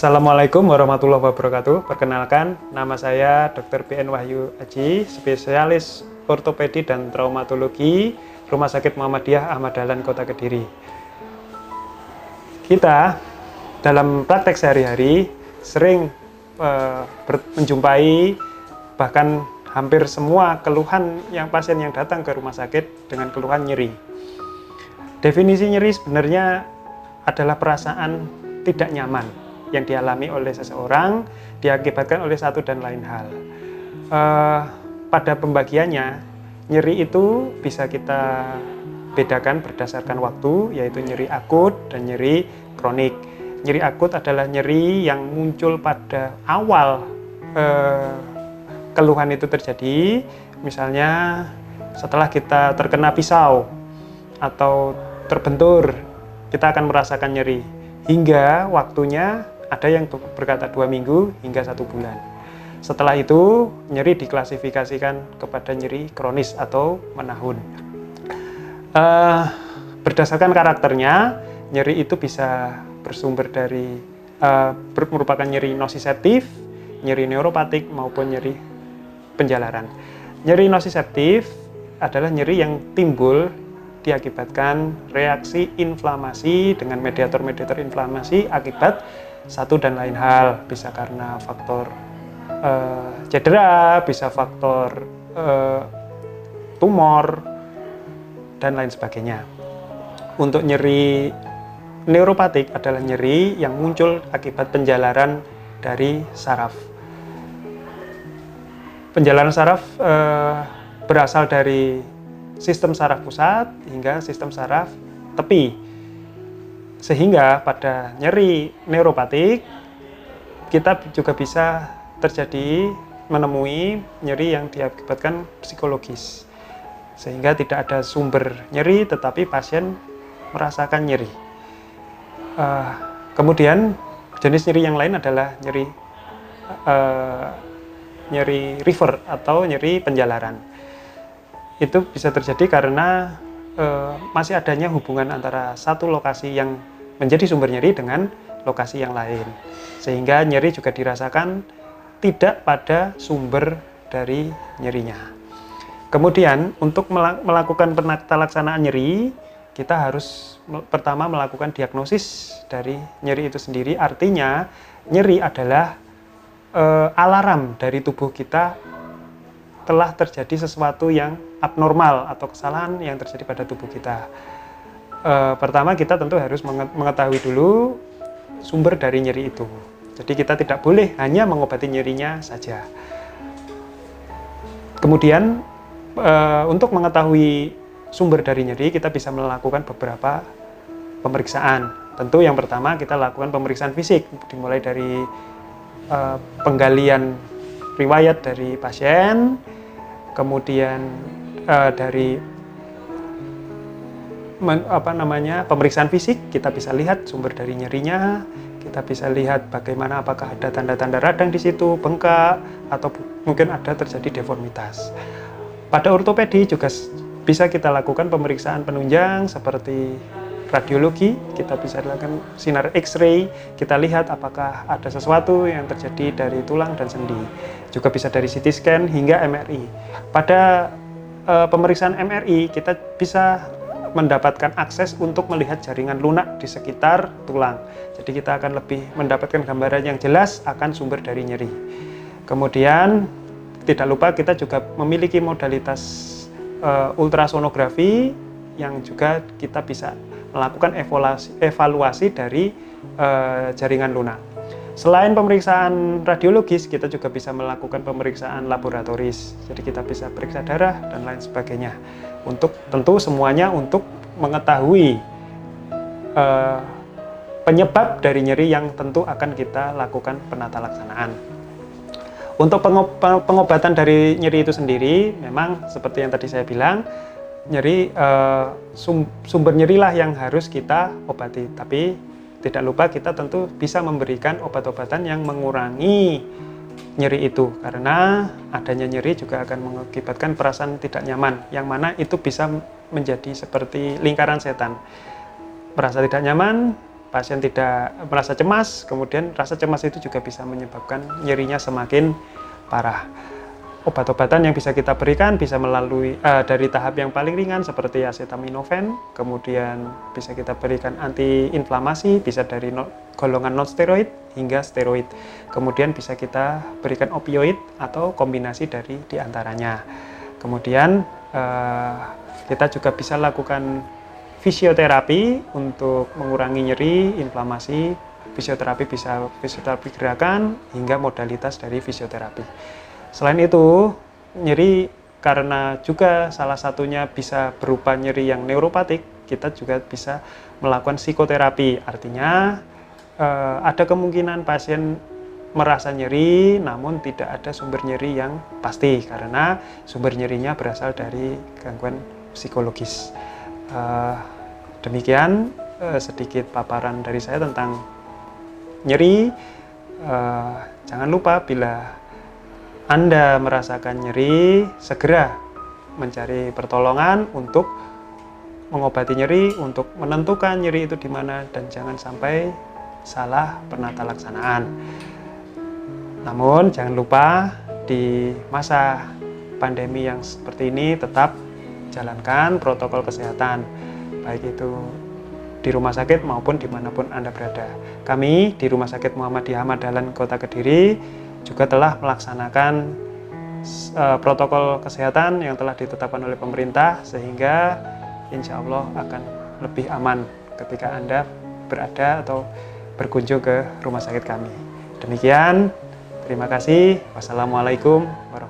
Assalamualaikum warahmatullahi wabarakatuh. Perkenalkan, nama saya Dr. PN Wahyu Aji, spesialis ortopedi dan traumatologi Rumah Sakit Muhammadiyah Ahmad Dahlan Kota Kediri. Kita dalam praktek sehari-hari sering menjumpai bahkan hampir semua keluhan pasien yang datang ke rumah sakit dengan keluhan nyeri. Definisi nyeri sebenarnya adalah perasaan tidak nyaman yang dialami oleh seseorang diakibatkan oleh satu dan lain hal. Pada pembagiannya, nyeri itu bisa kita bedakan berdasarkan waktu, yaitu nyeri akut dan nyeri kronik. Nyeri akut adalah nyeri yang muncul pada awal keluhan itu terjadi, misalnya setelah kita terkena pisau atau terbentur, kita akan merasakan nyeri. Hingga waktunya ada yang berkata 2 minggu hingga 1 bulan. Setelah itu, nyeri diklasifikasikan kepada nyeri kronis atau menahun. Berdasarkan karakternya, nyeri itu bisa bersumber dari merupakan nyeri nosiseptif, nyeri neuropatik maupun nyeri penjalaran. Nyeri nosiseptif adalah nyeri yang timbul diakibatkan reaksi inflamasi dengan mediator-mediator inflamasi akibat satu dan lain hal, bisa karena faktor cedera, bisa faktor tumor, dan lain sebagainya. Untuk nyeri neuropatik adalah nyeri yang muncul akibat penjalaran dari saraf. Penjalaran saraf berasal dari sistem saraf pusat hingga sistem saraf tepi. Sehingga pada nyeri neuropatik, kita juga bisa menemui nyeri yang diakibatkan psikologis. Sehingga tidak ada sumber nyeri, tetapi pasien merasakan nyeri. Kemudian jenis nyeri yang lain adalah nyeri refer atau nyeri penjalaran. Itu bisa terjadi karena masih adanya hubungan antara satu lokasi yang menjadi sumber nyeri dengan lokasi yang lain, sehingga nyeri juga dirasakan tidak pada sumber dari nyerinya. Kemudian untuk melakukan penata-laksanaan nyeri, kita harus pertama melakukan diagnosis dari nyeri itu sendiri. Artinya nyeri adalah alarm dari tubuh kita telah terjadi sesuatu yang abnormal atau kesalahan yang terjadi pada tubuh kita. Pertama kita tentu harus mengetahui dulu sumber dari nyeri itu. Jadi kita tidak boleh hanya mengobati nyerinya saja. Kemudian untuk mengetahui sumber dari nyeri, kita bisa melakukan beberapa pemeriksaan. Tentu yang pertama kita lakukan pemeriksaan fisik, dimulai dari penggalian riwayat dari pasien, kemudian dari pemeriksaan fisik, kita bisa lihat sumber dari nyerinya, kita bisa lihat bagaimana apakah ada tanda-tanda radang di situ, bengkak, atau mungkin ada terjadi deformitas. Pada ortopedi juga bisa kita lakukan pemeriksaan penunjang seperti radiologi, kita bisa lakukan sinar X-ray, kita lihat apakah ada sesuatu yang terjadi dari tulang dan sendi. Juga bisa dari CT scan hingga MRI. Pada pemeriksaan MRI, kita bisa mendapatkan akses untuk melihat jaringan lunak di sekitar tulang. Jadi kita akan lebih mendapatkan gambaran yang jelas akan sumber dari nyeri. Kemudian tidak lupa kita juga memiliki modalitas ultrasonografi yang juga kita bisa melakukan evaluasi dari jaringan lunak. Selain pemeriksaan radiologis, kita juga bisa melakukan pemeriksaan laboratoris. Jadi kita bisa periksa darah dan lain sebagainya. Tentu semuanya untuk mengetahui penyebab dari nyeri yang tentu akan kita lakukan penata laksanaan. Untuk pengobatan dari nyeri itu sendiri, memang seperti yang tadi saya bilang, sumber nyerilah yang harus kita obati. Tapi tidak lupa kita tentu bisa memberikan obat-obatan yang mengurangi nyeri itu, karena adanya nyeri juga akan mengakibatkan perasaan tidak nyaman, yang mana itu bisa menjadi seperti lingkaran setan. Merasa tidak nyaman, pasien tidak merasa cemas, kemudian rasa cemas itu juga bisa menyebabkan nyerinya semakin parah. Obat-obatan yang bisa kita berikan bisa melalui dari tahap yang paling ringan seperti acetaminophen, kemudian bisa kita berikan antiinflamasi, bisa dari golongan non-steroid hingga steroid. Kemudian bisa kita berikan opioid atau kombinasi dari diantaranya. Kemudian kita juga bisa lakukan fisioterapi untuk mengurangi nyeri, inflamasi. Fisioterapi bisa fisioterapi gerakan hingga modalitas dari fisioterapi. Selain itu, nyeri karena juga salah satunya bisa berupa nyeri yang neuropatik, kita juga bisa melakukan psikoterapi. Artinya ada kemungkinan pasien merasa nyeri namun tidak ada sumber nyeri yang pasti karena sumber nyerinya berasal dari gangguan psikologis. Demikian sedikit paparan dari saya tentang nyeri. Jangan lupa bila Anda merasakan nyeri, segera mencari pertolongan untuk mengobati nyeri, untuk menentukan nyeri itu di mana, dan jangan sampai salah penata laksanaan. Namun jangan lupa di masa pandemi yang seperti ini tetap jalankan protokol kesehatan, baik itu di rumah sakit maupun dimanapun Anda berada. Kami di Rumah Sakit Muhammadiyah Ahmad Dahlan Kota Kediri juga telah melaksanakan protokol kesehatan yang telah ditetapkan oleh pemerintah, sehingga insya Allah akan lebih aman ketika Anda berada atau berkunjung ke rumah sakit kami. Demikian, terima kasih. Wassalamualaikum warahmatullahi wabarakatuh.